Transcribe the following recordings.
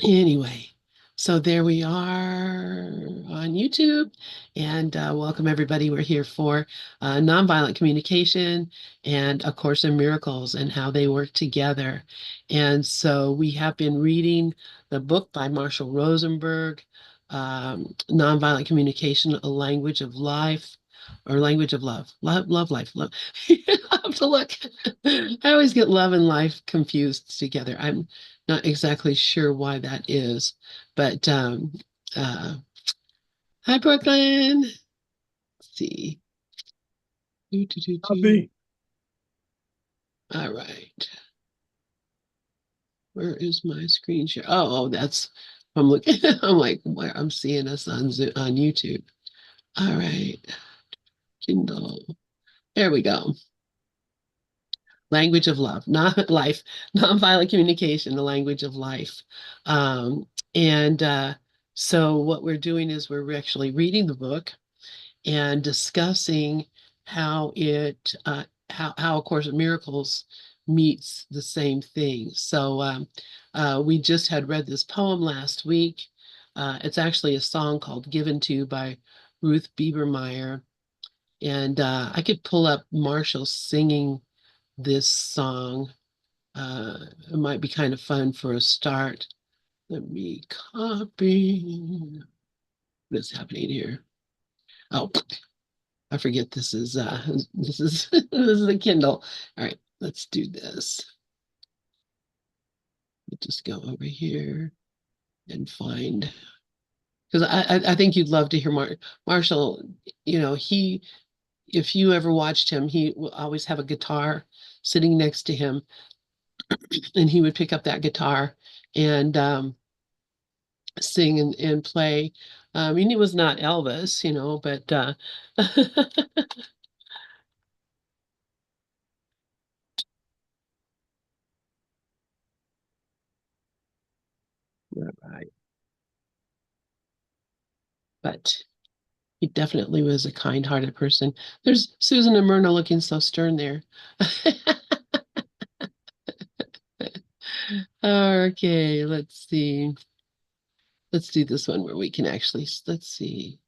Anyway, so there we are on YouTube, and welcome everybody. We're here for nonviolent communication and A Course in Miracles and how they work together. And so we have been reading the book by Marshall Rosenberg, Nonviolent Communication, A Language of Life. Or language of love, love, life, love. I have to look. I always get love and life confused together. I'm not exactly sure why that is, but uh, hi, Brooklyn. Let's see. Do, do, do, do. Copy. All right. Where is my screen share? Oh, that's, I'm looking, I'm like, where I'm seeing us on on YouTube. All right. Kindle. There we go. Language of love, not life, nonviolent communication, the language of life. And so what we're doing is we're actually reading the book and discussing how how A Course in Miracles meets the same thing. So we just had read this poem last week. It's actually a song called Given to by Ruth Biebermeyer. And I could pull up Marshall singing this song. It might be kind of fun for a start. Let me copy. What is happening here? Oh, I forget this is this is a Kindle. All right, let's do this. Let's just go over here and find because I think you'd love to hear Marshall. You know, he if you ever watched him, he will always have a guitar sitting next to him, and he would pick up that guitar and sing and play. I mean, he was not Elvis, you know, but right. But he definitely was a kind-hearted person. There's Susan and Myrna looking so stern there. Okay, let's see. Let's do this one where we can actually, let's see.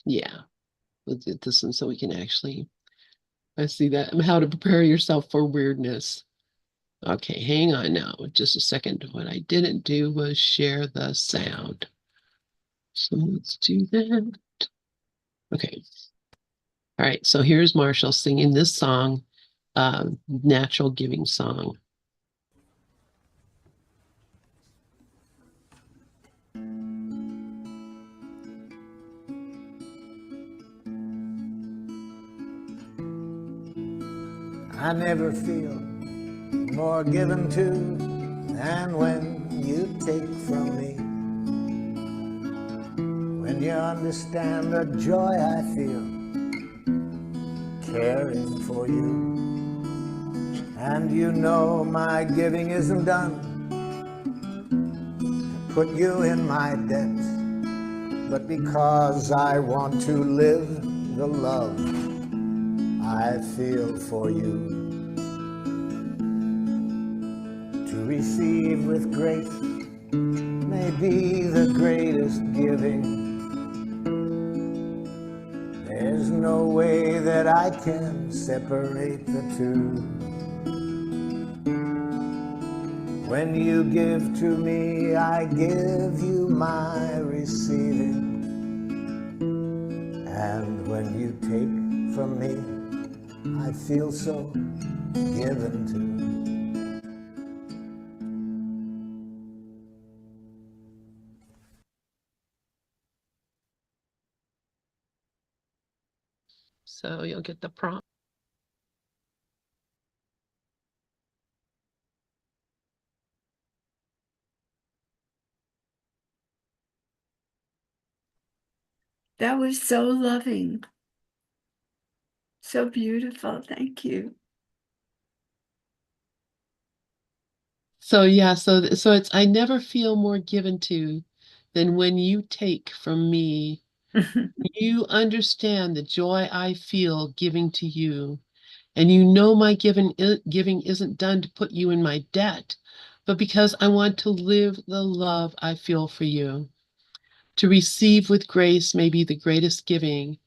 Yeah, let's get this one so we can actually, I see that, how to prepare yourself for weirdness. Okay, hang on now, just a second. What I didn't do was share the sound. So let's do that. Okay. All right, so here's Marshall singing this song, Natural Giving Song. I never feel more given to than when you take from me. When you understand the joy I feel caring for you, and you know my giving isn't done to put you in my debt, but because I want to live the love I feel for you. To receive with grace may be the greatest giving. There's no way that I can separate the two. When you give to me, I give you my receiving. And when you take from me, I feel so given to. So you'll get the prompt. That was so loving, so beautiful. Thank you. So yeah, so it's I never feel more given to than when you take from me. You understand the joy I feel giving to you, And you know my giving isn't done to put you in my debt, but because I want to live the love I feel for you. To receive with grace may be the greatest giving.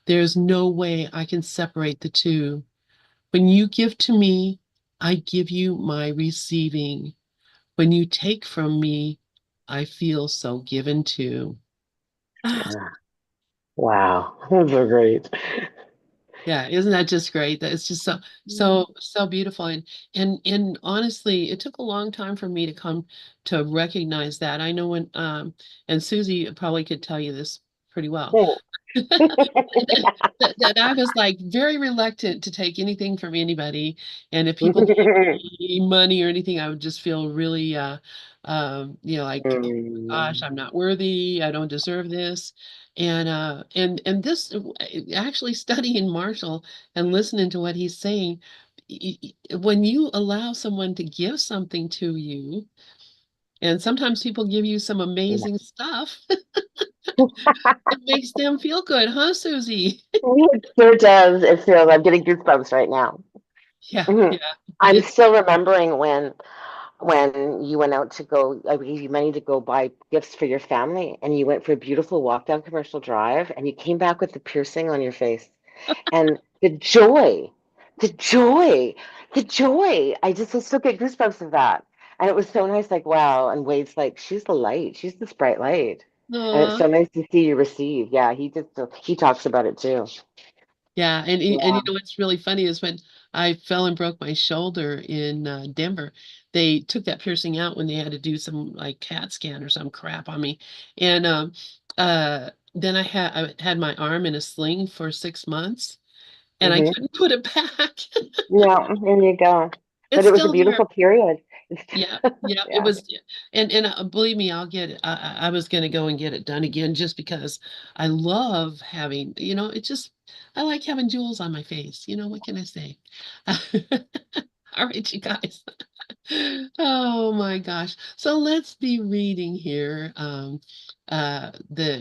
There is no way I can separate the two. When you give to me, I give you my receiving. When you take from me, I feel so given to. Ah, wow. Those are great. Yeah, isn't that just great? That it's just so beautiful. And honestly, it took a long time for me to come to recognize that. I know when and Susie probably could tell you this pretty well. That I was like very reluctant to take anything from anybody. And if people gave me money or anything, I would just feel really like, oh my gosh, Mm, I'm not worthy, I don't deserve this. And this actually studying Marshall and listening to what he's saying, when you allow someone to give something to you, and sometimes people give you some yeah. amazing stuff, it makes them feel good, huh, Susie? It sure does. It feels, I'm getting goosebumps right now. Yeah, Mhm. yeah. I'm It's still remembering when you went out to go, I gave you money to go buy gifts for your family, and you went for a beautiful walk down Commercial Drive, and you came back with the piercing on your face. And the joy, the joy, the joy. I still get goosebumps of that. And it was so nice, like, wow. And Wade's like, she's the light, she's this bright light. And it's aw. so nice to see you receive. Yeah, he talks about it too. Yeah, and Yeah. you know what's really funny is when I fell and broke my shoulder in Denver, they took that piercing out when they had to do some like CAT scan or some crap on me, and then I had my arm in a sling for 6 months, and I Hmm. couldn't put it back. Yeah, there you go. But It's it was a still there. beautiful period. Yeah, yeah, it Yeah. was, and believe me, I'll get it. I was gonna go and get it done again just because I love having, it just I like having jewels on my face. What can I say? All right, you guys. Oh my gosh. So let's be reading here the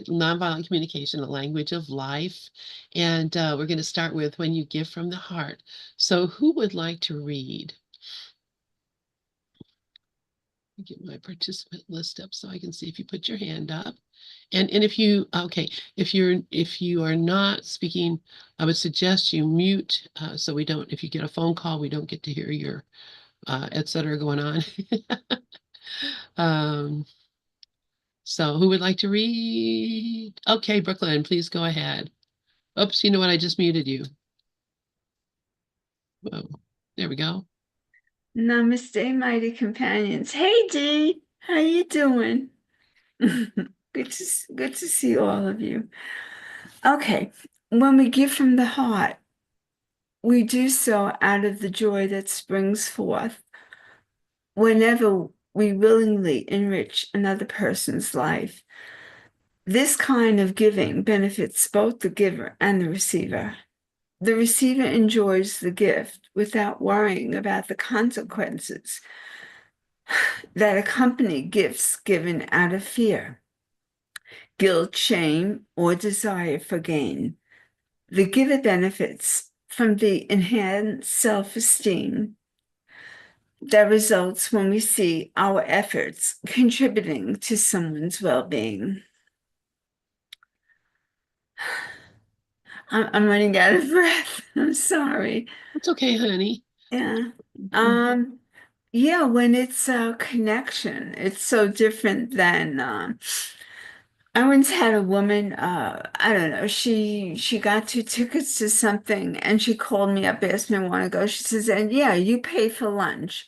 nonviolent communication, the language of life. And we're going to start with when you give from the heart. So who would like to read? Get my participant list up so I can see if you put your hand up. And if you okay, if you are not speaking, I would suggest you mute so we don't, if you get a phone call, we don't get to hear your et cetera going on. Um, so who would like to read? Okay, Brooklyn, please go ahead. Oops, you know what? I just muted you. Whoa, there we go. Namaste, mighty companions. Hey, Dee, how you doing? Good to see all of you. Okay, when we give from the heart, we do so out of the joy that springs forth whenever we willingly enrich another person's life. This kind of giving benefits both the giver and the receiver. The receiver enjoys the gift without worrying about the consequences that accompany gifts given out of fear, guilt, shame, or desire for gain. The giver benefits from the enhanced self-esteem that results when we see our efforts contributing to someone's well-being. I'm running out of breath. I'm sorry. It's okay, honey. Yeah. Um, yeah, when it's a connection, it's so different than I once had a woman, I don't know, she got 2 tickets to something and she called me up, asked me I want to go. She says, and yeah, you pay for lunch.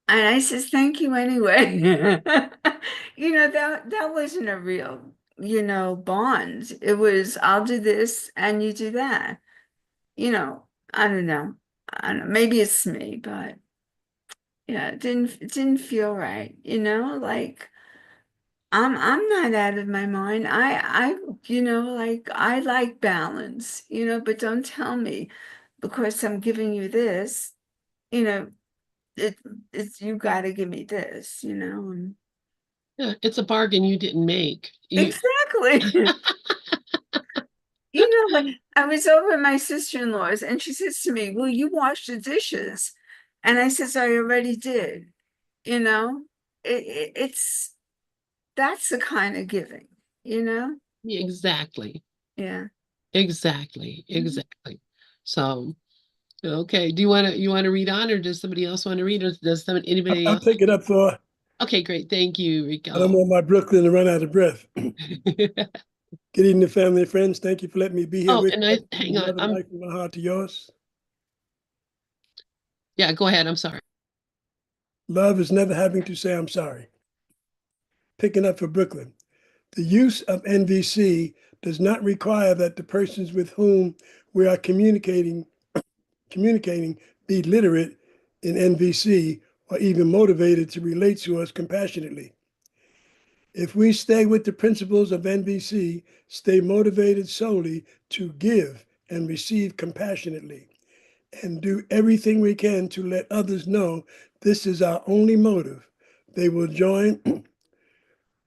And I says, thank you anyway. That wasn't a real, bond. It was, I'll do this and you do that. You know, I don't know. I don't know. Maybe it's me, but yeah, it didn't feel right, like I'm not out of my mind. Like I like balance, but don't tell me because I'm giving you this, you know, it it's you gotta give me this. Yeah, it's a bargain you didn't make. Exactly. You know, I was over at my sister-in-law's and she says to me, "Will you wash the dishes?" And I says, "I already did." You know, it's that's the kind of giving, you know? Exactly. Yeah. Exactly. Mhm. Exactly. So, okay. Do you want to read on, or does somebody else want to read, or does anybody I'll else? take it up for, Okay, great. Thank you, and I'm Rico. on my Brooklyn to run out of breath. Good evening, family and friends. Thank you for letting me be here Oh, with and you. I hang on. Another life from my heart to yours. Yeah, go ahead. I'm sorry. Love is never having to say I'm sorry. Picking up for Brooklyn. The use of NVC does not require that the persons with whom we are communicating be literate in NVC or even motivated to relate to us compassionately. If we stay with the principles of NVC, stay motivated solely to give and receive compassionately, and do everything we can to let others know this is our only motive, they will join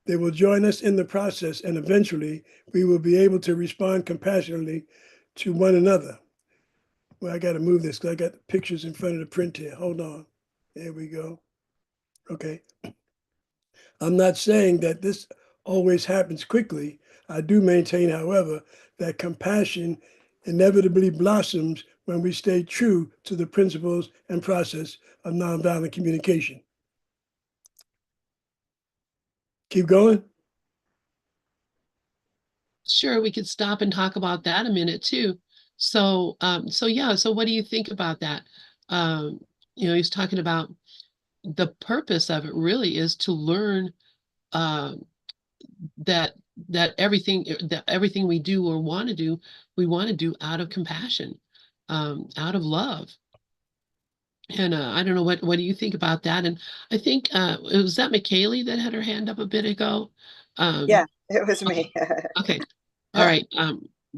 they will join us in the process, and eventually we will be able to respond compassionately to one another. Well, I got to move this because I got pictures in front of the print here. Hold on. There we go. Okay. I'm not saying that this always happens quickly. I do maintain, however, that compassion inevitably blossoms when we stay true to the principles and process of nonviolent communication. Keep going. Sure, we could stop and talk about that a minute too. So yeah, so what do you think about that? Um, he's talking about the purpose of it really is to learn uh, that that everything we do or want to do, we want to do out of compassion, out of love. And I don't know what do you think about that? And I think was that McKaylee that had her hand up a bit ago. Yeah, Um, it was okay, me. okay, all right.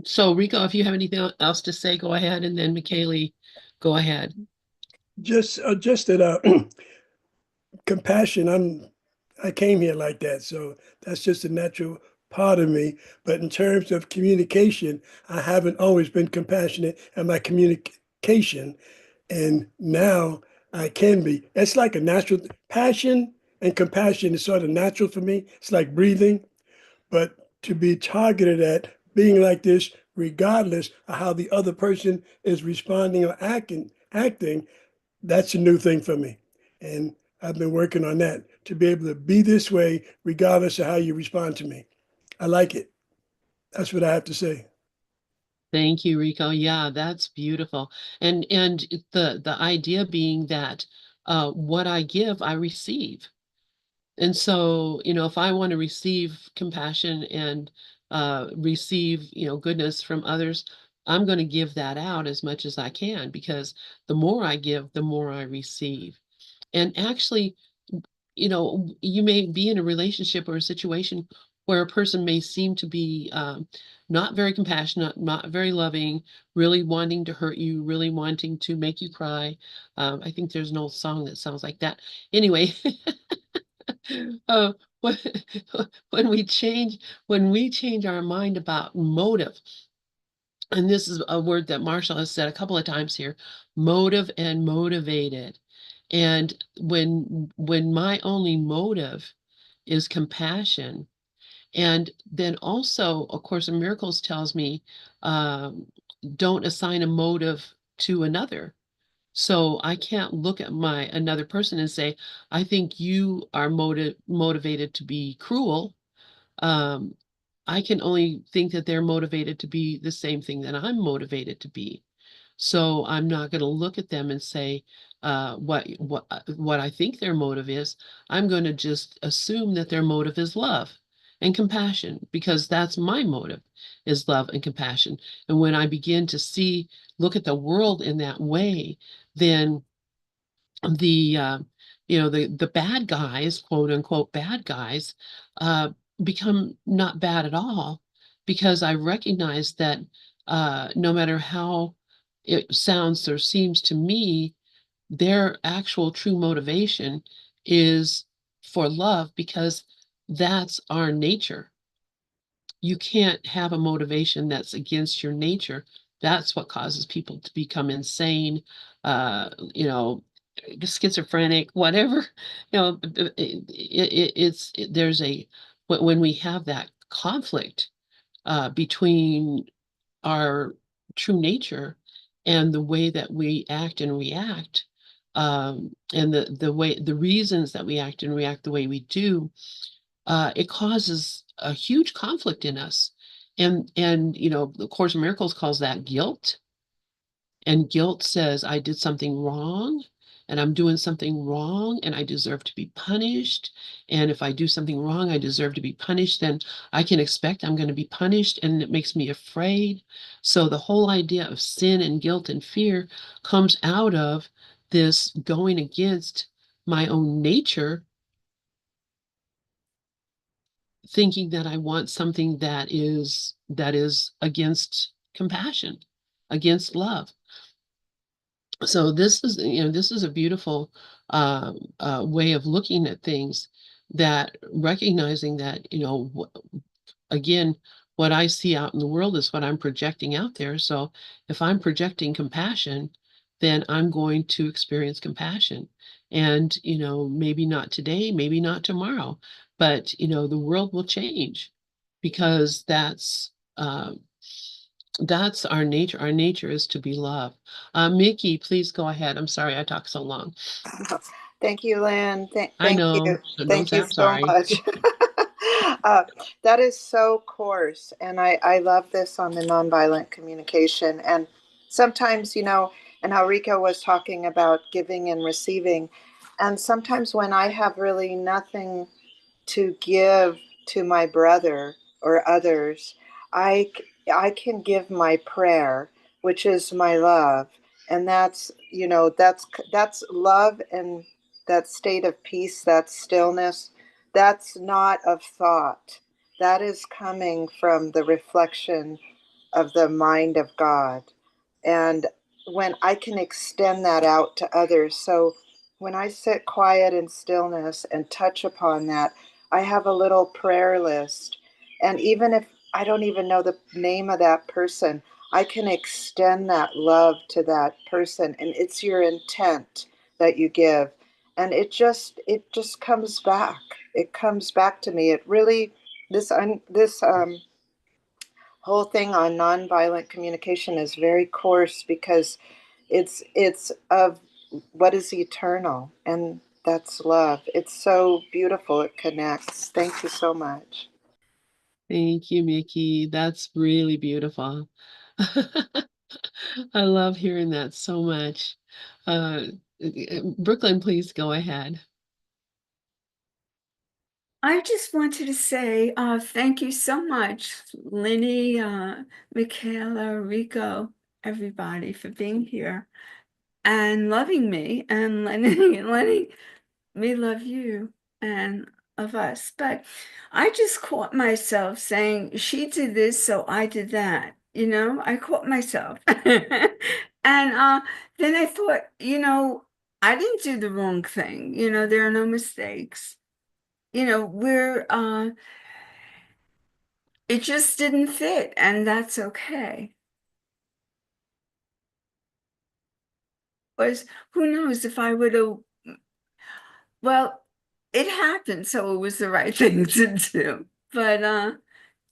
So Rico, if you have anything else to say, go ahead, and then McKaylee, go ahead. Just that compassion. I came here like that, so that's just a natural part of me. But in terms of communication, I haven't always been compassionate in my communication, and now I can be. It's like a natural passion and compassion is sort of natural for me. It's like breathing, but to be targeted at being like this, regardless of how the other person is responding or acting, that's a new thing for me. And I've been working on that to be able to be this way, regardless of how you respond to me. I like it. That's what I have to say. Thank you, Rico. Yeah, that's beautiful. And the idea being that what I give, I receive. And so, if I want to receive compassion and receive, goodness from others, I'm going to give that out as much as I can because the more I give, the more I receive. And actually, you may be in a relationship or a situation where a person may seem to be not very compassionate, not very loving, really wanting to hurt you, really wanting to make you cry. I think there's an old song that sounds like that. Anyway, uh, when, when we change our mind about motive, and this is a word that Marshall has said a couple of times here, motive and motivated. And when my only motive is compassion, and then also, of course, in Miracles tells me, um, don't assign a motive to another. So I can't look at my another person and say, I think you are motivated to be cruel. um, I can only think that they're motivated to be the same thing that I'm motivated to be. So I'm not going to look at them and say what I think their motive is. I'm going to just assume that their motive is love and compassion because that's my motive is love and compassion. And when I begin to look at the world in that way, then the the bad guys, quote unquote bad guys, uh, become not bad at all because I recognize that no matter how it sounds or seems to me, their actual true motivation is for love because that's our nature. you can't have a motivation that's against your nature. That's what causes people to become insane, you know, schizophrenic, whatever. You know, there's a when we have that conflict between our true nature and the way that we act and react, and the reasons that we act and react the way we do, it causes a huge conflict in us. And you know, the Course in Miracles calls that guilt. And guilt says, I did something wrong and I'm doing something wrong and I deserve to be punished. And if I do something wrong, I deserve to be punished, then I can expect I'm going to be punished and it makes me afraid. So the whole idea of sin and guilt and fear comes out of this going against my own nature, thinking that I want something that is against compassion, against love. So this is a beautiful way of looking at things, that recognizing that, again, what I see out in the world is what I'm projecting out there. So if I'm projecting compassion, then I'm going to experience compassion. And, maybe not today, maybe not tomorrow, but, the world will change, because that's our nature. Our nature is to be loved. Mickey, please go ahead. I'm sorry I talked so long. Thank you, Lynn. I Thank you. know. So don't Thank say you I'm so sorry. much. uh, that is so coarse. And I love this on the nonviolent communication. And sometimes, and how Rika was talking about giving and receiving. And sometimes when I have really nothing to give to my brother or others, I, I can give my prayer, which is my love. And that's love, and that state of peace, that stillness, that's not of thought. That is coming from the reflection of the mind of God. And when I can extend that out to others. So when I sit quiet in stillness and touch upon that, I have a little prayer list. And even if I don't even know the name of that person, I can extend that love to that person. And it's your intent that you give. And it just comes back. It comes back to me. It really, this whole thing on nonviolent communication is very coarse, because it's of what is eternal, and that's love. It's so beautiful. It connects. Thank you so much. Thank you, Mickey. That's really beautiful. I love hearing that so much. Uh, Brooklyn, please go ahead. I just wanted to say thank you so much, Lenny, Michaela, Rico, everybody, for being here and loving me and letting me love you and of us. But I just caught myself saying, she did this, so I did that. I caught myself. And then I thought, I didn't do the wrong thing. There are no mistakes. It just didn't fit, and that's okay. Was Who knows if I would have, well, it happened, so it was the right thing to do. But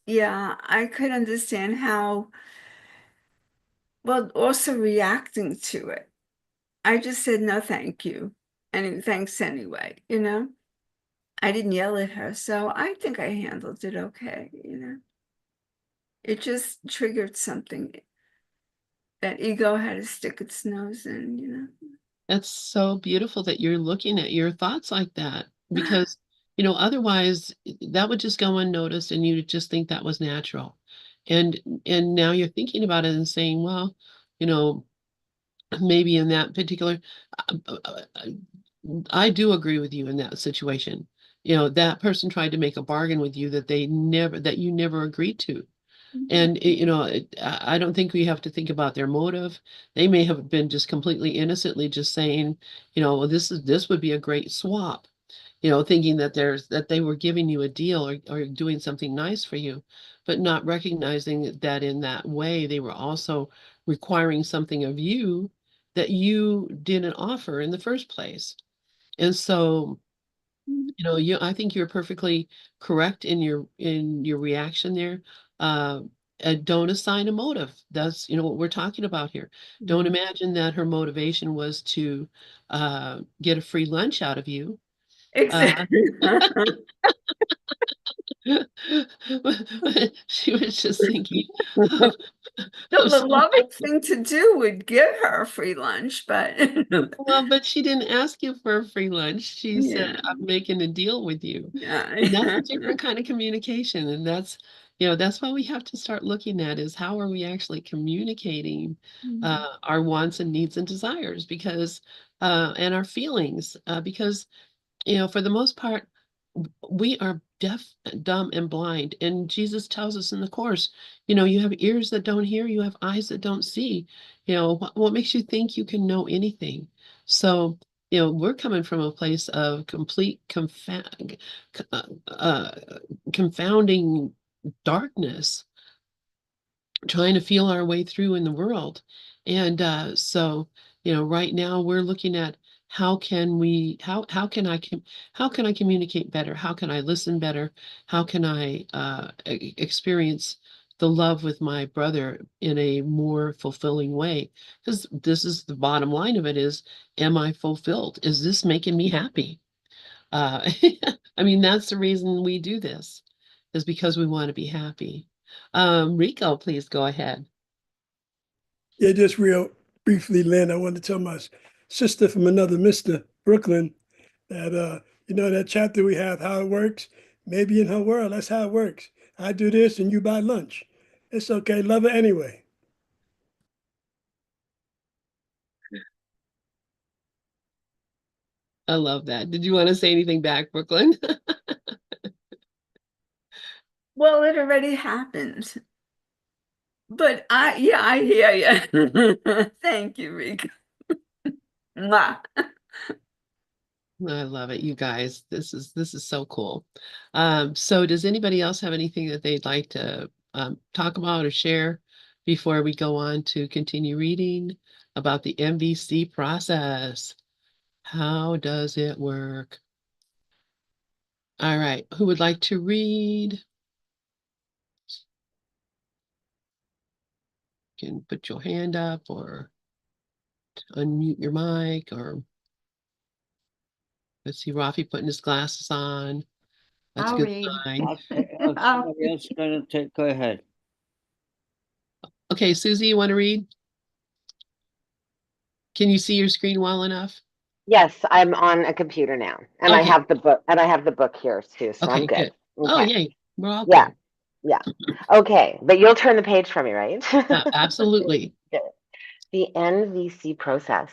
yeah, I could understand how, well, also reacting to it. I just said no, thank you. And thanks anyway. I didn't yell at her, so I think I handled it okay. It just triggered something that ego had to stick its nose in. That's so beautiful that you're looking at your thoughts like that, because, otherwise that would just go unnoticed and you would just think that was natural. And and now you're thinking about it and saying, well, you know, maybe in that particular, uh, uh, uh, I do agree with you in that situation. That person tried to make a bargain with you that you never agreed to. And I don't think we have to think about their motive. They may have been just completely innocently just saying, well, this would be a great swap. Thinking that they were giving you a deal or doing something nice for you. but not recognizing that in that way they were also requiring something of you that you didn't offer in the first place. And so, I think you're perfectly correct in your reaction there. Uh, and don't assign a motive. That's, what we're talking about here. Don't imagine that her motivation was to get a free lunch out of you. Uh, Exactly. she was just thinking of, So of the some. loving thing to do would give her a free lunch, but Well, but she didn't ask you for a free lunch. She said, yeah, I'm making a deal with you. And that's a yeah. different kind of communication. And that's what we have to start looking at is how are we actually communicating our wants and needs and desires and our feelings, because for the most part, we are deaf, dumb, and blind. And Jesus tells us in the Course, you have ears that don't hear, you have eyes that don't see. What makes you think you can know anything? So, we're coming from a place of complete uh, uh, confounding darkness, trying to feel our way through in the world. And so, right now we're looking at how can I communicate better? How can I listen better? How can I experience the love with my brother in a more fulfilling way? Because this is the bottom line of it is, am I fulfilled? Is this making me happy? Uh, I mean, that's the reason we do this, is because we want to be happy. Rico, please go ahead. Yeah, just real briefly, Lynn, I wanted to tell my sister from another Mr. Brooklyn that that chapter we have, how it works. Maybe in her world, that's how it works. I do this and you buy lunch. It's okay. Love her anyway. I love that. Did you want to say anything back, Brooklyn? Well, it already happened. But I hear you. Thank you, Rika. Mwah. I love it, you guys. This is so cool. So does anybody else have anything that they'd like to talk about or share before we go on to continue reading about the MVC process? How does it work? All right, who would like to read? You can put your hand up or unmute your mic, or let's see, Rafi putting his glasses on. That's a I'll good read. sign. Somebody else is gonna take, go ahead. Okay, Susie, you want to read? Can you see your screen well enough? Yes, I'm on a computer now, and I Okay, have the book, here too, so I'm okay, good. good. Oh, Okay. yay. We're all Yeah, good. yeah. Okay, but you'll turn the page for me, right? Absolutely. Good. The NVC process.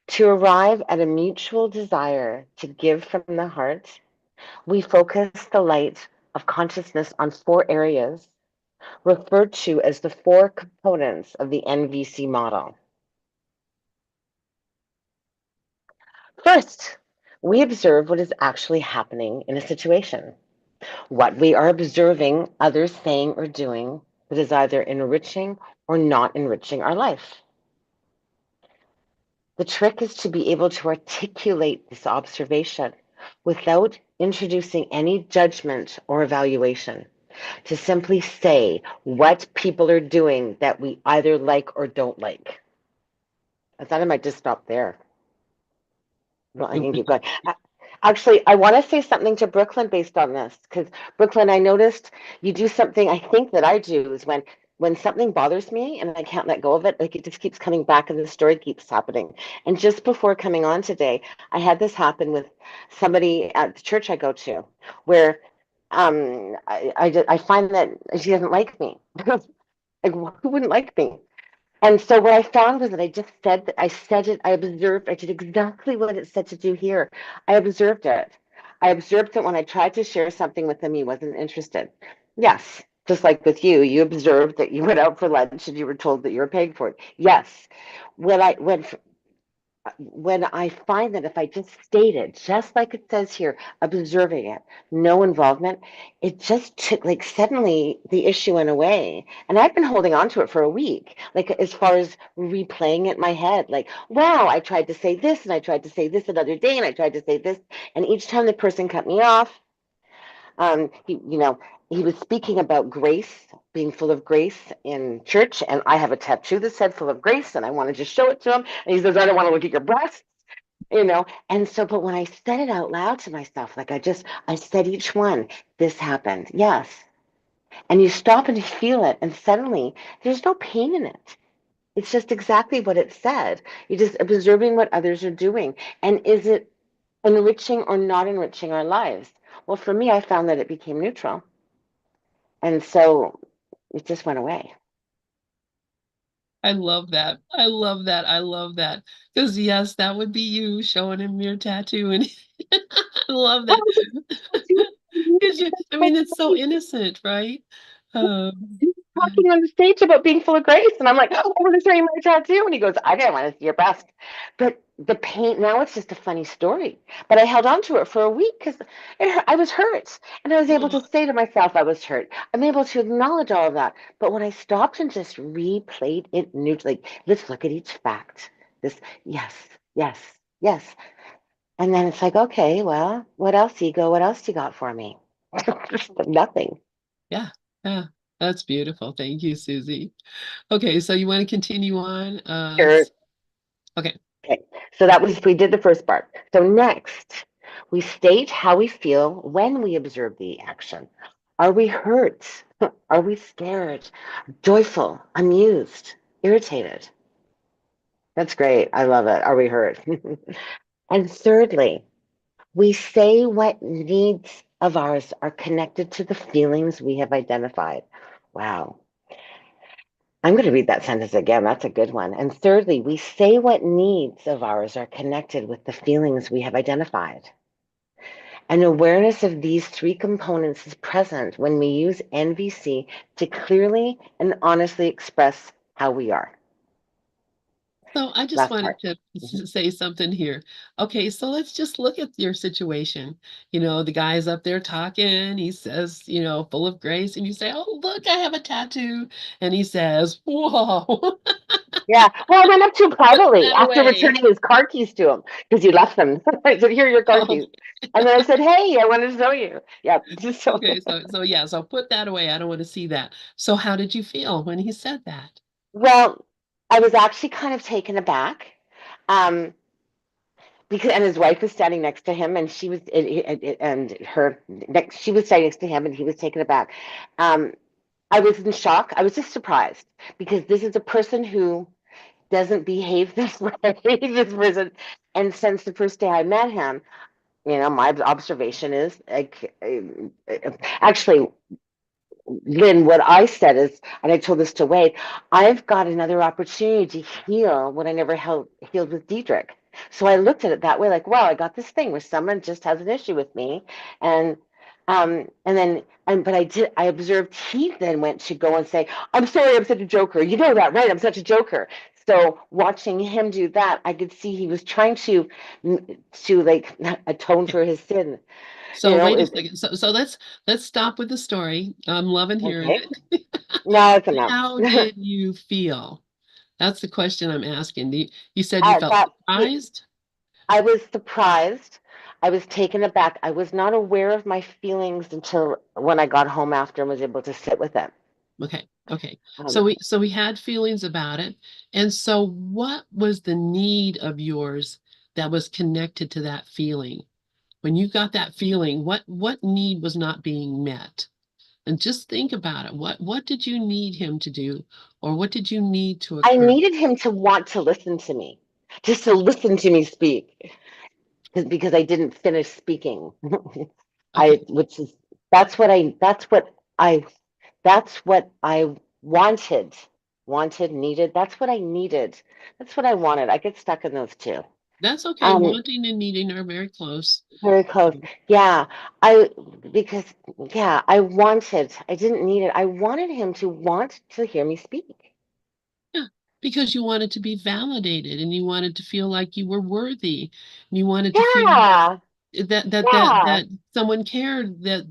To arrive at a mutual desire to give from the heart, we focus the light of consciousness on four areas referred to as the four components of the NVC model. First, we observe what is actually happening in a situation, what we are observing others saying or doing that is either enriching or not enriching our life. The trick is to be able to articulate this observation without introducing any judgment or evaluation, to simply say what people are doing that we either like or don't like. I thought I might just stop there. Well, I can keep going. Actually, I want to say something to Brooklyn based on this, because Brooklyn, I noticed you do something I think that I do is when something bothers me and I can't let go of it, like it just keeps coming back and the story keeps happening. And just before coming on today, I had this happen with somebody at the church I go to, where I find that she doesn't like me. Like, who wouldn't like me? And so what I found was that I just said that I said it, I observed, I did exactly what it said to do here. I observed it. I observed that when I tried to share something with him, he wasn't interested. Yes, just like with you, you observed that you went out for lunch and you were told that you were paying for it. Yes. When when I find that if I just state it, just like it says here, observing it, no involvement, it just took, like, suddenly the issue went away. And I've been holding on to it for a week, like, as far as replaying it in my head, like, wow, I tried to say this and I tried to say this another day and I tried to say this. And each time the person cut me off, he was speaking about grace, being full of grace in church, and I have a tattoo that said "full of grace," and I wanted to show it to him. And he says, "I don't want to look at your breasts." And so, but when I said it out loud to myself, like I said each one, this happened, yes, and you stop and you feel it, and suddenly there's no pain in it. It's just exactly what it said. You're just observing what others are doing, and is it enriching or not enriching our lives? Well, for me, I found that it became neutral. And so it just went away. I love that. I love that. I love that. Because yes, that would be you showing him your tattoo, and I love that. Because I mean, it's so innocent, right? Um, Talking on the stage about being full of grace, and I'm like, oh, I want to show you my tattoo. And he goes, I didn't want to see your breast. But the pain, now it's just a funny story. But I held on to it for a week because I was hurt. And I was able to say to myself, I was hurt. I'm able to acknowledge all of that. But when I stopped and just replayed it neutrally, like, let's look at each fact. This, yes, yes, yes. And then it's like, okay, well, what else, ego? What else you got for me? Nothing. yeah, yeah, that's beautiful. Thank you, Susie. Okay, so you want to continue on? Sure. Okay. Okay, so that was, we did the first part. So next, we state how we feel when we observe the action. Are we hurt? Are we scared? Joyful? Amused? Irritated? That's great. I love it. Are we hurt? And thirdly, we say what needs of ours are connected to the feelings we have identified. Wow. I'm going to read that sentence again. That's a good one. And thirdly, we say what needs of ours are connected with the feelings we have identified. An awareness of these three components is present when we use NVC to clearly and honestly express how we are. So I just Last wanted part. to Mhm. say something here. Okay, so let's just look at your situation. The guy's up there talking. He says, full of grace, and you say, "Oh, look, I have a tattoo," and he says, "Whoa." Yeah. Well, I went up to him privately That after away. returning his car keys to him because he left them. I said, "Here are your car Oh, keys." And then I said, "Hey, I wanted to show you." Yeah. Just so. okay, so yeah, so put that away. I don't want to see that. So how did you feel when he said that? Well, I was actually kind of taken aback. Um, because and his wife was standing next to him, and she was and her next she was standing next to him, and he was taken aback. Um, I was in shock. I was just surprised because this is a person who doesn't behave this way. This person, and since the first day I met him, my observation is like, actually, Lynn, what I said is, and I told this to Wade, I've got another opportunity to heal what I never healed with Diedrich. So I looked at it that way, like, wow, I got this thing where someone just has an issue with me, and but I observed he then went to go and say, I'm sorry, I'm such a joker. You know that, right? I'm such a joker. So watching him do that, I could see he was trying to like atone Okay, for his sin. You so know, wait a it, second. So let's stop with the story. I'm loving hearing okay. it. No, it's enough. How did you feel? That's the question I'm asking. You said you I felt that surprised? I was surprised. I was taken aback. I was not aware of my feelings until when I got home after and was able to sit with it. Okay, okay. Um, So we had feelings about it. And so what was the need of yours that was connected to that feeling? When you got that feeling, what need was not being met? And just think about it. What did you need him to do? Or what did you need to I occur? needed him to want to listen to me, just to listen to me speak, because I didn't finish speaking. Okay. Which is that's what I that's what I that's what I wanted, needed. That's what I needed. That's what I wanted. I get stuck in those two. That's okay. Um, Wanting and needing are very close. Very close. Yeah. I because yeah, I didn't need it. I wanted him to want to hear me speak. Yeah. because you wanted to be validated and you wanted to feel like you were worthy. And you wanted to feel Yeah. that Yeah. someone cared, that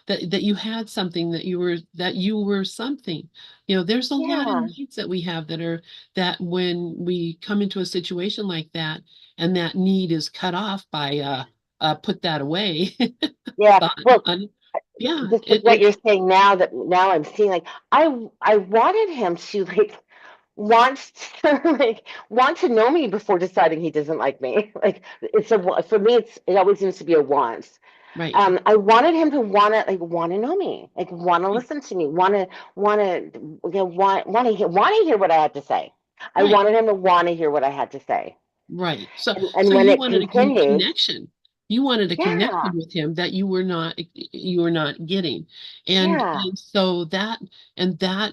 that you had something, that you were something. There's a lot of Yeah. needs that we have that when we come into a situation like that and that need is cut off by put that away. Yeah. But, Well, yeah, just with what you're saying now, that now I'm seeing, like, I wanted him to, like, wants to want to know me before deciding he doesn't like me. Like, for me, it always seems to be a want. right. I wanted him to want to know me, like, want to listen to me, want to hear what I had to say. I Right. wanted him to want to hear what I had to say. Right. So And so when you it wanted a continued, connection. You wanted a yeah, connection with him that you were not getting. yeah. And so that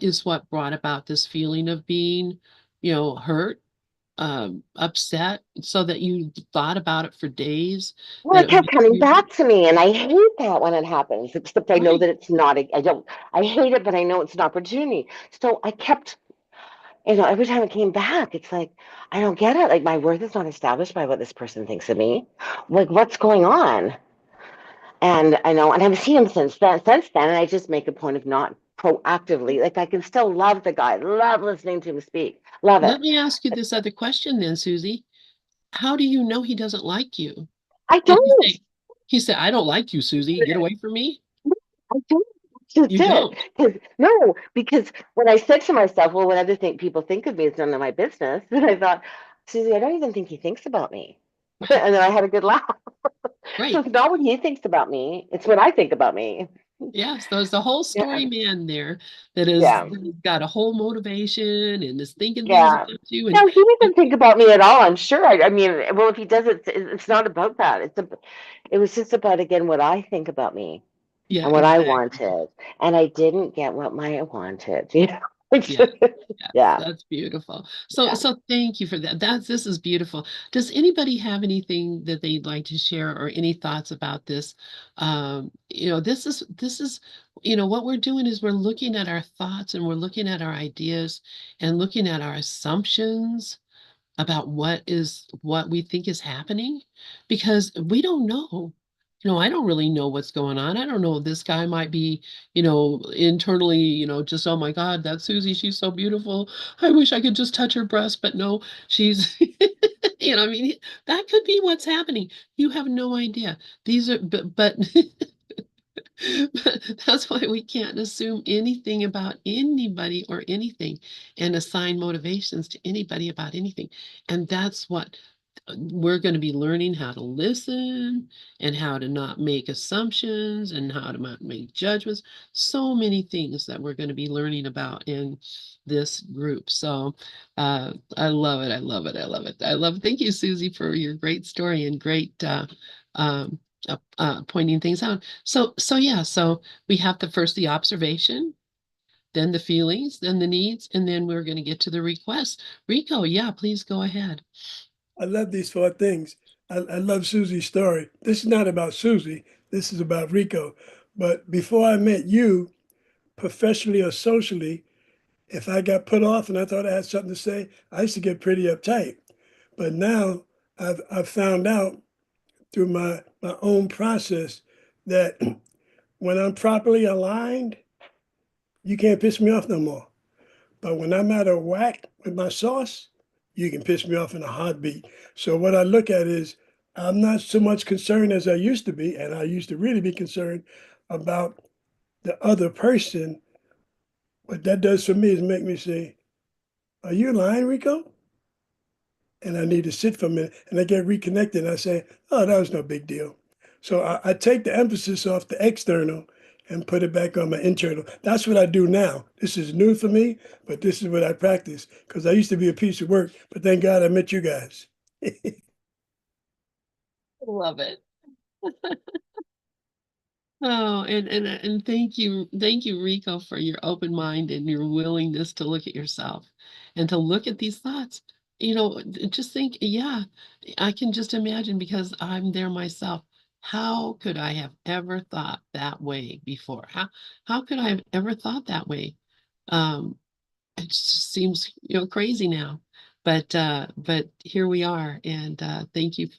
is what brought about this feeling of being, hurt, upset, so that you thought about it for days, Well, that it it was kept coming you. back to me, and I hate that when it happens. Except I know Right. that it's not. I don't. I hate it, but I know it's an opportunity. So I kept, every time it came back, it's like, I don't get it. Like, my worth is not established by what this person thinks of me. Like, what's going on? And I know, and I've seen him since then, and I just make a point of not proactively. Like, I can still love the guy, love listening to him speak, love Let it. me ask you this other question then, Susie. How do you know he doesn't like you? I Did don't. he say, I don't like you, Susie, get away from me? I don't. That's You just it. don't. Because no, because when I said to myself, well, what other people think of me is none of my business, and I thought, Susie, I don't even think he thinks about me. Right. And then I had a good laugh. So Right. it's not what he thinks about me; it's what I think about me. Yes, there's a whole Yeah, story man there that has got a whole motivation and is thinking things yeah. about you. No, he And doesn't think about me at all. I'm sure. I mean, well, if he does, it's not about that. It was just about, again, what I think about me yeah, and what I exactly. wanted, and I didn't get what I wanted. Yeah. Yes, Yeah, that's beautiful. So yeah. so thank you for that. This is beautiful. Does anybody have anything that they'd like to share or any thoughts about this? This is what we're doing is we're looking at our thoughts and we're looking at our ideas and looking at our assumptions about what we think is happening, because we don't know. I don't really know what's going on. I don't know. This guy might be, internally, just, oh my God, that's Susie. She's so beautiful. I wish I could just touch her breast, but no, she's, I mean, that could be what's happening. You have no idea. These are, but That's why we can't assume anything about anybody or anything and assign motivations to anybody about anything. And that's what we're going to be learning, how to listen and how to not make assumptions and how to not make judgments. So many things that we're going to be learning about in this group. So I love it. I love it. I love it. Thank you, Susie, for your great story and great um, pointing things out. So yeah, so we have the observation, then the feelings, then the needs, and then we're going to get to the requests. Rico, yeah, please go ahead. I love these four things. I love Susie's story. This is not about Susie. This is about Rico. But before I met you, professionally or socially, if I got put off and I thought I had something to say, I used to get pretty uptight. But now I've found out through my own process that when I'm properly aligned, you can't piss me off no more. But when I'm out of whack with my sauce, you can piss me off in a heartbeat. So what I look at is I'm not so much concerned as I used to be, and I used to really be concerned about the other person. What that does for me is make me say, "Are you lying, Rico?" And I need to sit for a minute, and I get reconnected. And I say, "Oh, that was no big deal." So I take the emphasis off the external and put it back on my internal. That's what I do now. This is new for me, but this is what I practice because I used to be a piece of work, but thank God I met you guys. Love it. Oh, and thank you, Rico, for your open mind and your willingness to look at yourself and to look at these thoughts. Just think, yeah, I can just imagine because I'm there myself. How could I have ever thought that way before? How could I have ever thought that way? Um, it just seems, crazy now. But here we are, and thank you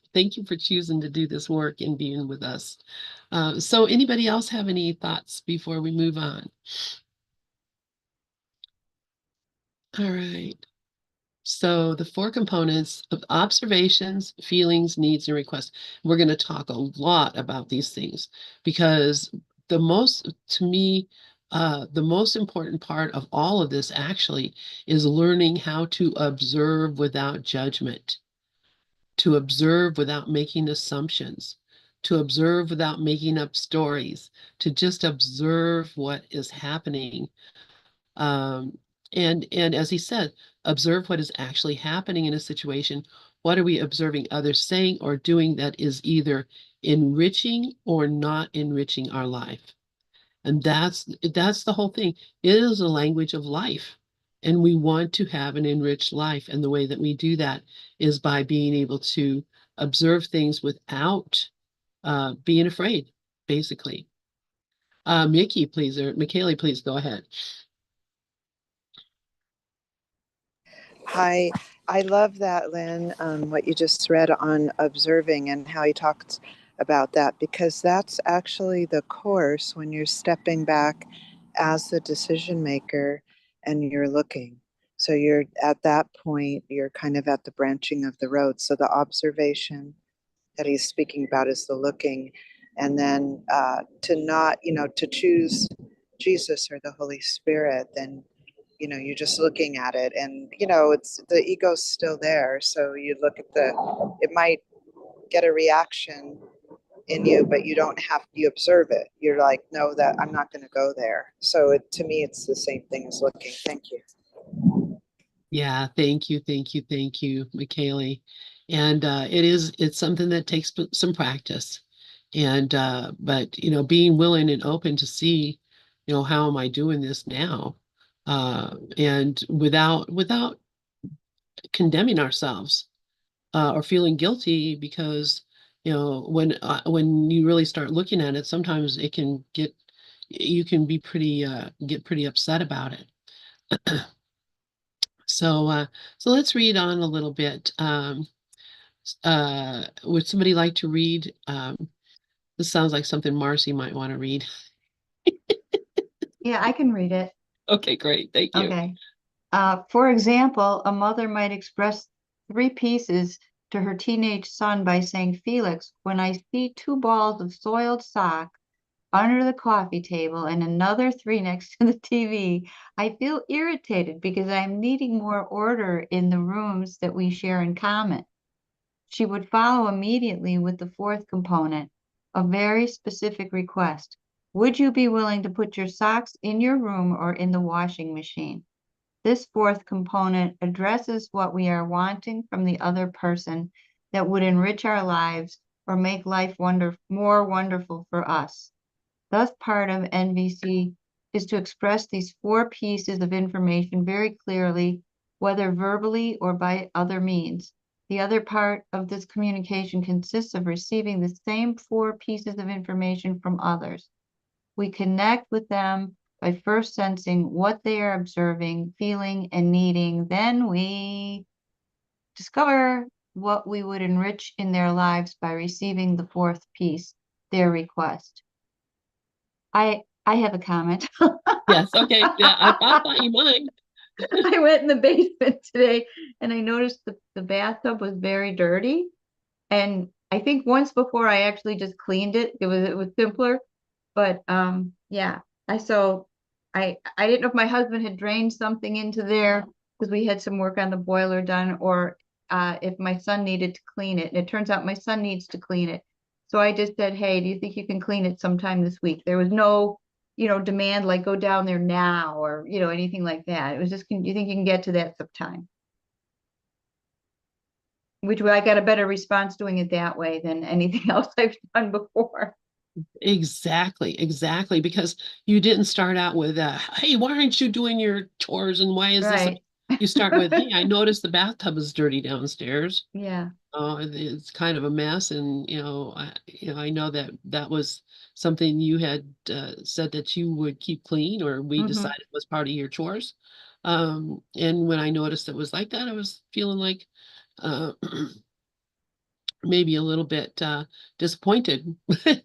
for choosing to do this work and being with us. So anybody else have any thoughts before we move on? All right. So the four components of observations, feelings, needs, and requests. We're going to talk a lot about these things because to me, the most important part of all of this actually is learning how to observe without judgment, to observe without making assumptions, to observe without making up stories, to just observe what is happening. Um, and as he said, observe what is actually happening in a situation. What are we observing others saying or doing that is either enriching or not enriching our life? And that's the whole thing. It is a language of life. And we want to have an enriched life. And the way that we do that is by being able to observe things without being afraid, basically. Mickey, please, or Michaeli, please go ahead. I love that, Lynn, what you just read on observing and how you talked about that, because that's actually the course when you're stepping back as the decision maker and you're looking. So you're at that point, you're kind of at the branching of the road. So the observation that he's speaking about is the looking. And then to not, to choose Jesus or the Holy Spirit, then you're just looking at it, and it's the ego's still there, so you look at it might get a reaction in you, but you observe it. You're like, no, that I'm not going to go there. So to me, it's the same thing as looking. Thank you. Yeah, thank you, Michaeli. And it's something that takes some practice. And but being willing and open to see, how am I doing this now? And without condemning ourselves or feeling guilty because, when you really start looking at it, sometimes you can be get pretty upset about it. So let's read on a little bit. Would somebody like to read? This sounds like something Marcy might want to read. Yeah, I can read it. Okay, great. Thank you. Okay. For example, a mother might express 3 pieces to her teenage son by saying, Felix, when I see 2 balls of soiled sock under the coffee table and another 3 next to the TV, I feel irritated because I'm needing more order in the rooms that we share in common. She would follow immediately with the 4th component, a very specific request. Would you be willing to put your socks in your room or in the washing machine? This 4th component addresses what we are wanting from the other person that would enrich our lives or make life more wonderful for us. Thus, part of NVC is to express these 4 pieces of information very clearly, whether verbally or by other means. The other part of this communication consists of receiving the same 4 pieces of information from others. We connect with them by first sensing what they are observing, feeling, and needing. Then we discover what we would enrich in their lives by receiving the 4th piece, their request. I have a comment. Yes, okay. Yeah, I thought you might. I went in the basement today and I noticed the bathtub was very dirty. And I think once before I actually just cleaned it. It was simpler. But yeah, I didn't know if my husband had drained something into there because we had some work on the boiler done, or if my son needed to clean it. And it turns out my son needs to clean it. So I just said, hey, do you think you can clean it sometime this week? There was no, demand like go down there now or, anything like that. It was just, do you think you can get to that sometime? Which way I got a better response doing it that way than anything else I've done before. Exactly. Because you didn't start out with, hey, why aren't you doing your chores and why is this? Right. You start with, hey, I noticed the bathtub is dirty downstairs. Yeah. It's kind of a mess, and I know that was something you had said that you would keep clean, or we Mhm. decided was part of your chores. And when I noticed it was like that, I was feeling like uh, maybe a little bit disappointed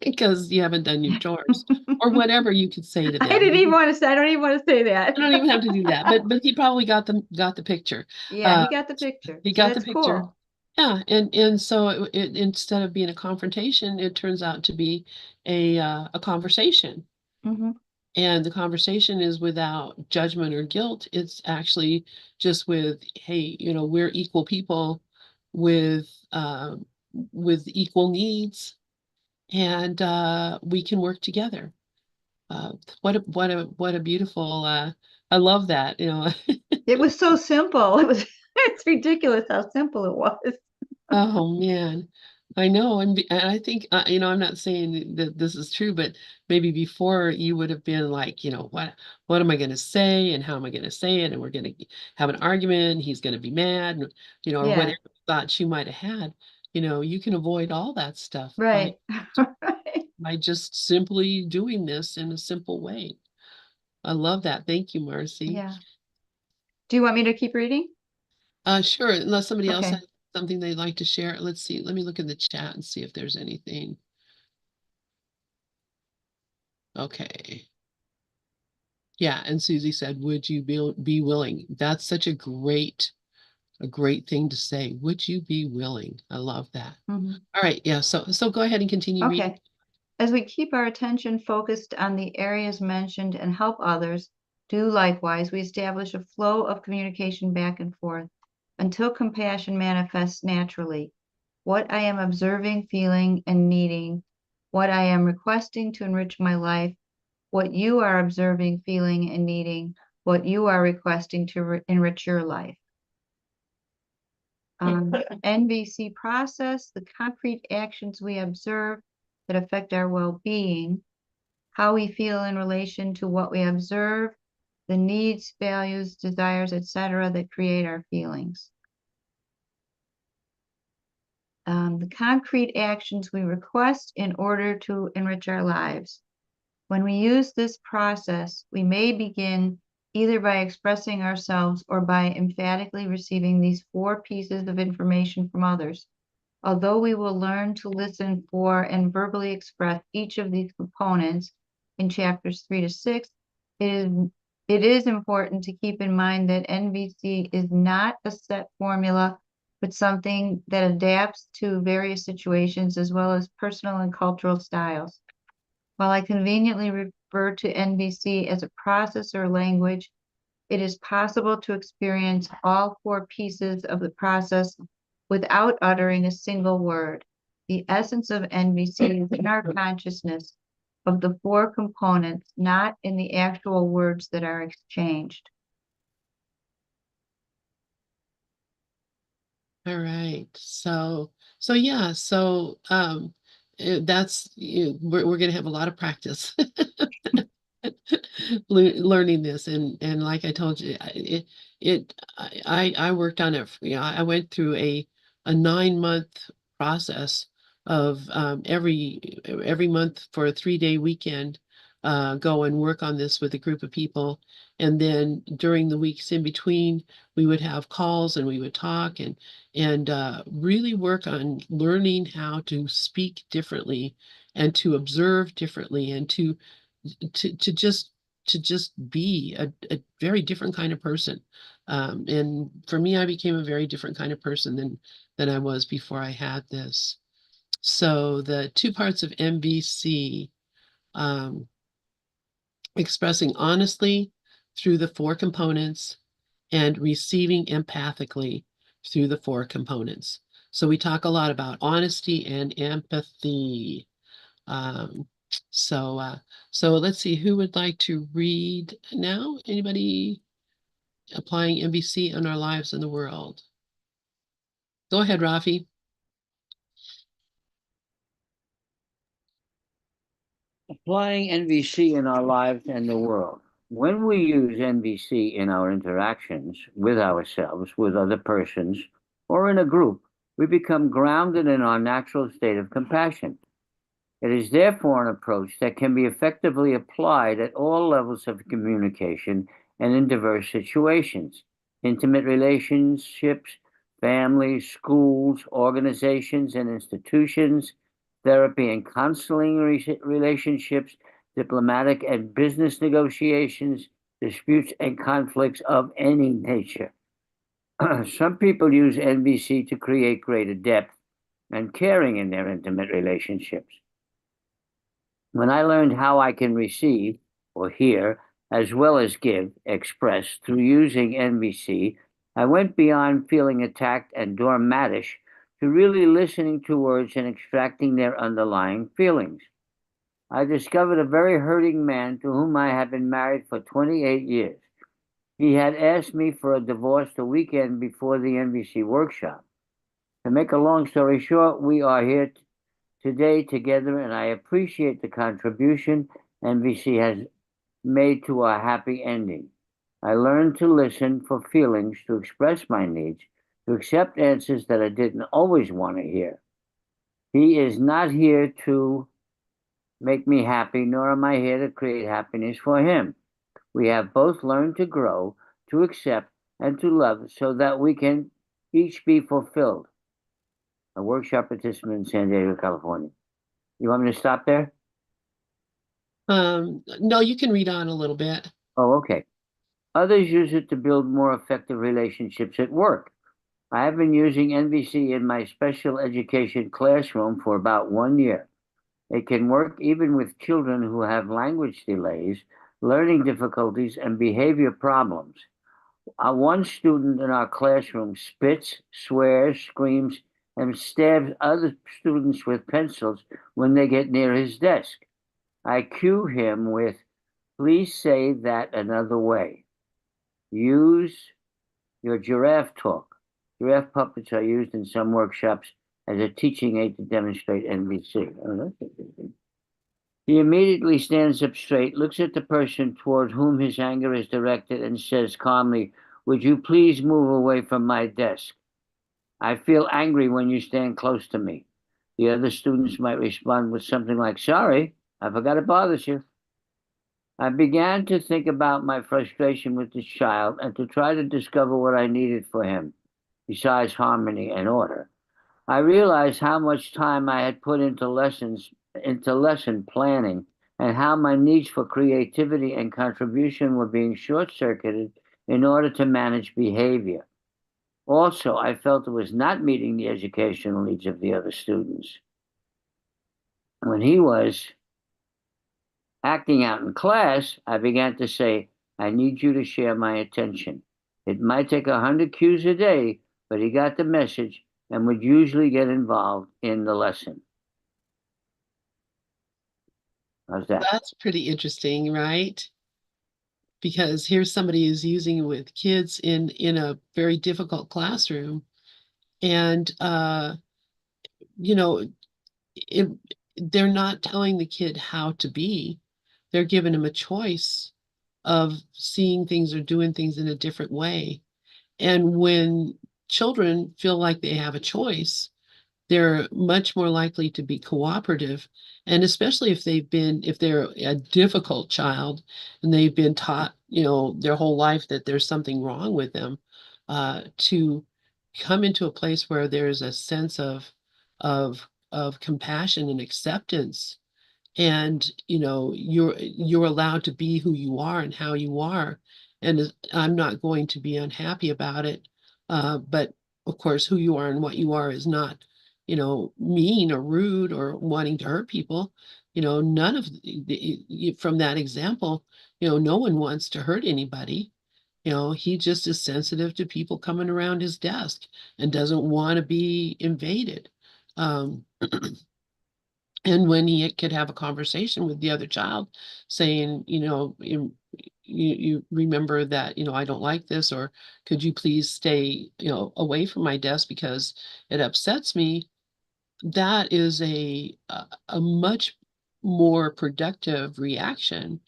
because you haven't done your chores or whatever you could say to I them. didn't even want to say, I don't even want to say that. I don't even have to do that, but he probably got the picture. Yeah, Uh, he got the picture. he So got the that's picture. cool. Yeah, and so instead of being a confrontation, it turns out to be a conversation. Hmm. And the conversation is without judgment or guilt. It's actually just with, hey, we're equal people with equal needs, and we can work together. Uh, what a beautiful. I love that. It was so simple. It's ridiculous how simple it was. Oh man, I know, and I think I'm not saying that this is true, but maybe before you would have been like, what am I going to say, and how am I going to say it, and we're going to have an argument, he's going to be mad, or Yeah, whatever thoughts you might have had. You can avoid all that stuff by right. Right. by just simply doing this in a simple way. I love that. Thank you, Marcy. Yeah. Do you want me to keep reading? Sure, unless somebody else Okay. has something they'd like to share. Let's see. Let me look in the chat and see if there's anything. Okay. Yeah, and Susie said, "Would you be willing?" That's such a great thing to say. Would you be willing? I love that. Hmm. All right, yeah. So go ahead and continue reading. Okay. As we keep our attention focused on the areas mentioned and help others do likewise, we establish a flow of communication back and forth until compassion manifests naturally. What I am observing, feeling, and needing, what I am requesting to enrich my life, what you are observing, feeling, and needing, what you are requesting to enrich your life. NVC process, the concrete actions we observe that affect our well-being, how we feel in relation to what we observe, the needs, values, desires, etc., that create our feelings. The concrete actions we request in order to enrich our lives. When we use this process, we may begin either by expressing ourselves or by emphatically receiving these 4 pieces of information from others. Although we will learn to listen for and verbally express each of these components in chapters 3 to 6, it is important to keep in mind that NVC is not a set formula, but something that adapts to various situations as well as personal and cultural styles. While I conveniently refer to NVC as a process or language, it is possible to experience all 4 pieces of the process without uttering a single word. The essence of NVC is in our consciousness of the 4 components, not in the actual words that are exchanged. All right. So yeah. That's we're gonna have a lot of practice learning this, and like I told you, I worked on it. I went through a 9-month process of every month for a 3-day weekend, go and work on this with a group of people, and then during the weeks in between, we would have calls and we would talk and really work on learning how to speak differently and to observe differently and to to just to just be a very different kind of person. And for me, I became a very different kind of person than I was before I had this. So the 2 parts of MBC, um, expressing honestly through the 4 components and receiving empathically through the 4 components. So we talk a lot about honesty and empathy. Um, so let's see who would like to read now. Anybody applying MBC on our lives in the world? Go ahead, Rafi. Applying NVC in our lives and the world. When we use NVC in our interactions with ourselves, with other persons, or in a group, we become grounded in our natural state of compassion. It is therefore an approach that can be effectively applied at all levels of communication and in diverse situations, intimate relationships, families, schools, organizations, and institutions, therapy and counseling relationships, diplomatic and business negotiations, disputes and conflicts of any nature. Some people use NVC to create greater depth and caring in their intimate relationships. When I learned how I can receive or hear, as well as give, express through using NVC, I went beyond feeling attacked and dormatish to really listening to words and extracting their underlying feelings. I discovered a very hurting man to whom I had been married for 28 years. He had asked me for a divorce the weekend before the NVC workshop. To make a long story short, we are here today together, and I appreciate the contribution NVC has made to our happy ending. I learned to listen for feelings, to express my needs, to accept answers that I didn't always want to hear. He is not here to make me happy, nor am I here to create happiness for him. We have both learned to grow, to accept, and to love so that we can each be fulfilled. A workshop participant in San Diego, California. You want me to stop there? No, you can read on a little bit. Oh, okay. Others use it to build more effective relationships at work. I have been using NVC in my special education classroom for about 1 year. It can work even with children who have language delays, learning difficulties, and behavior problems. One student in our classroom spits, swears, screams, and stabs other students with pencils when they get near his desk. I cue him with, please say that another way. Use your giraffe talk. Giraffe puppets are used in some workshops as a teaching aid to demonstrate NVC. Oh, that's interesting. He immediately stands up straight, looks at the person toward whom his anger is directed, and says calmly, would you please move away from my desk? I feel angry when you stand close to me. The other students might respond with something like, sorry, I forgot it bothers you. I began to think about my frustration with this child and to try to discover what I needed for him, besides harmony and order. I realized how much time I had put into lesson planning, and how my needs for creativity and contribution were being short-circuited in order to manage behavior. Also, I felt it was not meeting the educational needs of the other students. When he was acting out in class, I began to say, I need you to share my attention. It might take 100 cues a day, but he got the message and would usually get involved in the lesson. How's that? That's pretty interesting, right? Because here's somebody who's using it with kids in a very difficult classroom, and you know, it, they're not telling the kid how to be. They're giving him a choice of seeing things or doing things in a different way. And when children feel like they have a choice, they're much more likely to be cooperative. And especially if they're a difficult child and they've been taught, their whole life that there's something wrong with them, to come into a place where there's a sense of compassion and acceptance, and you're allowed to be who you are and how you are, and I'm not going to be unhappy about it, but of course who you are and what you are is not mean or rude or wanting to hurt people. None of from that example, no one wants to hurt anybody. He just is sensitive to people coming around his desk and doesn't want to be invaded. um, and when he could have a conversation with the other child saying, you remember that, I don't like this, or could you please stay, away from my desk because it upsets me, that is a much more productive reaction.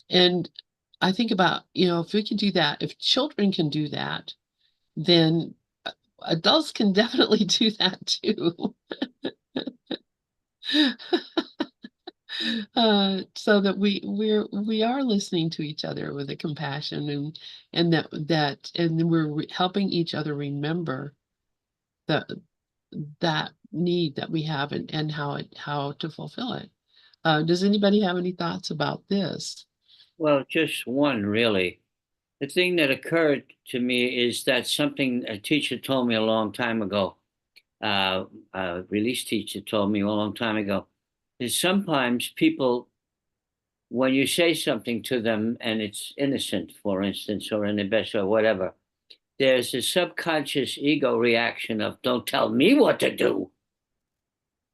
And I think about, if we can do that, if children can do that, then adults can definitely do that too. So so that we are listening to each other with a compassion, and and we're helping each other remember the that need that we have, and how to fulfill it. Does anybody have any thoughts about this? Well, just one really. The thing that occurred to me is that something a teacher told me a long time ago, a release teacher told me a long time ago, is sometimes people, when you say something to them and it's innocent, for instance, or in the best or whatever, there's a subconscious ego reaction of, don't tell me what to do.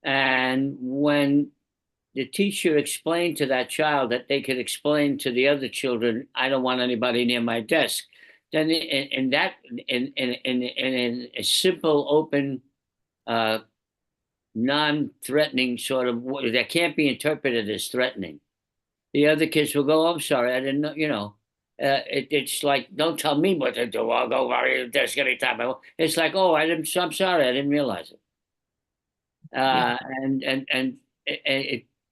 And when the teacher explained to that child that they could explain to the other children, I don't want anybody near my desk, then in a simple, open, non-threatening sort of way that can't be interpreted as threatening, the other kids will go, I'm sorry, I didn't know, it's like, don't tell me what to do. I'll go by your desk anytime. It's like, oh, I'm sorry, I didn't realize it. Yeah. And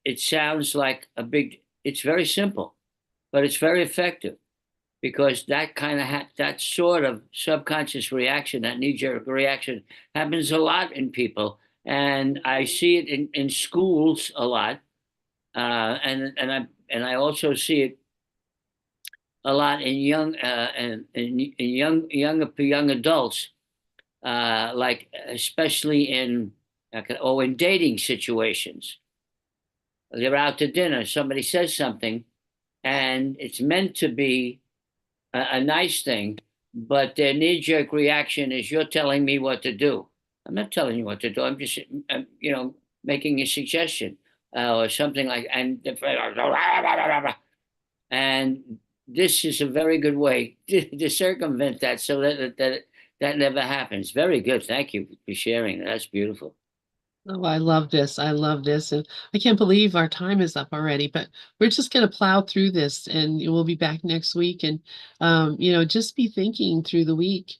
it sounds like it's very simple, but it's very effective, because that kind of that sort of subconscious reaction, that knee-jerk reaction, happens a lot in people, and I see it in schools a lot, and I also see it a lot in young and in young adults, like especially in dating situations. They're out to dinner, somebody says something, and it's meant to be a nice thing, but their knee-jerk reaction is, you're telling me what to do. I'm not telling you what to do. I'm just, making a suggestion, or something like, and this is a very good way to circumvent that, so that never happens. Very good. Thank you for sharing. That's beautiful. Oh, I love this. I love this. And I can't believe our time is up already, but we're just going to plow through this, and we'll be back next week. And, just be thinking through the week,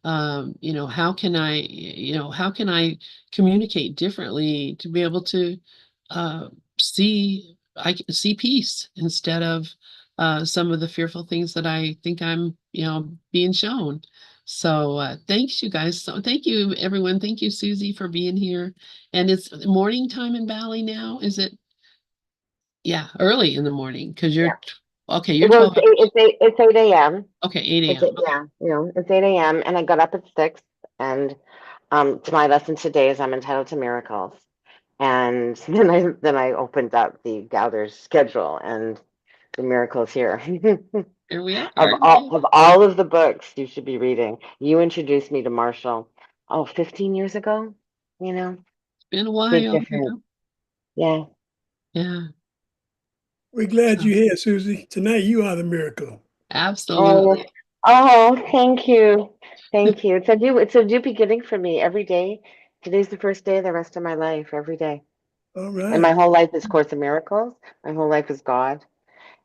how can I communicate differently to be able to uh, I can see peace instead of some of the fearful things that I think I'm, being shown. So thanks, you guys. So thank you, everyone. Thank you, Susie, for being here. And it's morning time in Bali now, is it? Yeah, early in the morning, because Yeah. okay, you're Well, 12 hours. it's 8 a.m. Okay, 8 It's a.m. Okay. yeah, it's 8 a.m. and I got up at 6, and to my lesson today is I'm entitled to miracles. And then I opened up the Galders schedule, and the miracles here. Here we are. Of all Okay. of all of the books you should be reading. You introduced me to Marshall, 15 years ago, you know, It's been a big while. difference. Yeah. Yeah, We're glad so you're here, Susie. Tonight you are the miracle. Oh, absolutely. thank you. Thank you. It's a new beginning for me every day. Today's the first day of the rest of my life, every day. All And my right. whole life is Course of Miracles. My whole life is God.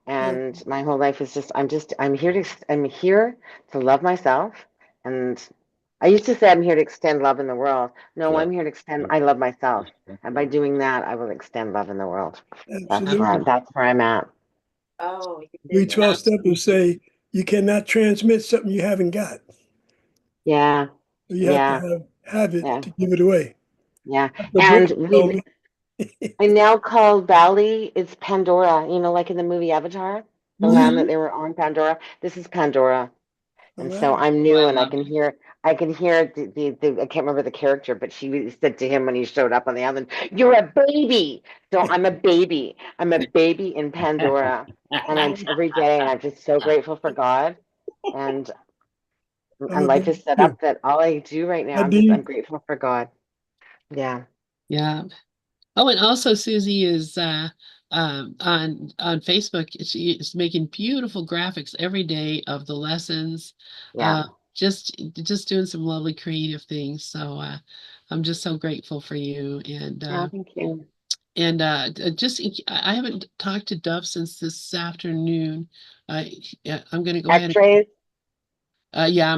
Oh, And my whole life is I'm here to love myself. And I used to say I'm here to extend love in the world. No, I'm here to extend I love myself. And by doing that, I will extend love in the world. absolutely. That's where I'm at. Oh, you We did that. 12 steppers Absolutely. say you cannot transmit something you haven't got. Yeah, So you have to yeah, have it yeah, to give it away. yeah. That's the book And you we've told me. I now call Bali, it's Pandora, like in the movie Avatar, the land that Hmm. they were on, Pandora. This is Pandora. All And so right. I'm Oh, new, I and love it. I can hear I can't remember the character, but she said to him when he showed up on the island, "You're a baby." So I'm a baby. I'm a baby in Pandora, and I'm every day, and I'm just so grateful for God, and I'm a life baby is set too. up that all I do right now, I I'm do. grateful for God. Yeah. Yeah. Oh, and also Susie is on Facebook. She is making beautiful graphics every day of the lessons. Yeah. Uh, just doing some lovely creative things. So I'm just so grateful for you. And Oh, thank you. I haven't talked to Dove since this afternoon. Uh, yeah, I'm gonna go ahead and X-rays. yeah,